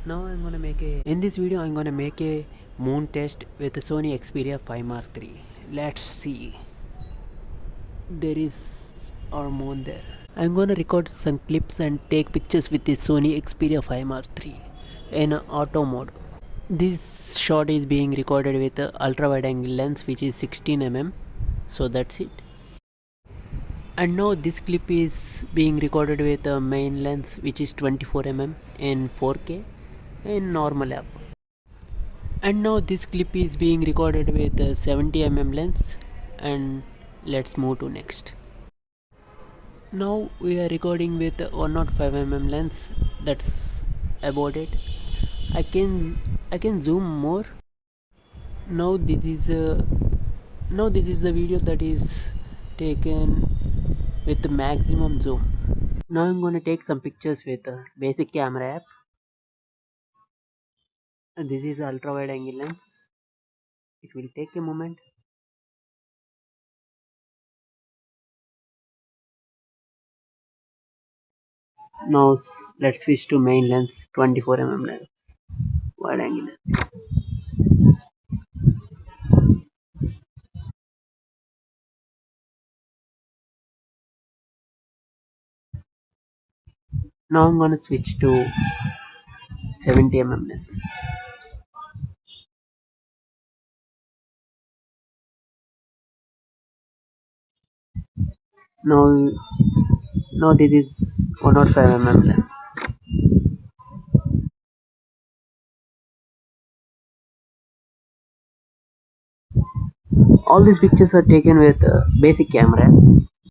Now in this video I'm gonna make a moon test with the Sony Xperia 5 Mark III. Let's see. There is our moon there. I'm gonna record some clips and take pictures with the Sony Xperia 5 Mark III in auto mode. This shot is being recorded with a ultra wide angle lens which is 16 mm. So that's it. And now this clip is being recorded with a main lens which is 24 mm in 4K in normal app. And now this clip is being recorded with a 70 mm lens, and let's move to next. Now we are recording with a 105 mm lens. That's about it. I can zoom more. Now this is the video that is taken with the maximum zoom. Now I'm going to take some pictures with a basic camera app. This is ultra wide angle lens. It will take a moment. Now let's switch to main lens, 24 mm lens, wide angle lens. Now I'm gonna switch to 70 mm lens. Now now this is 105 mm lens. All these pictures are taken with basic camera.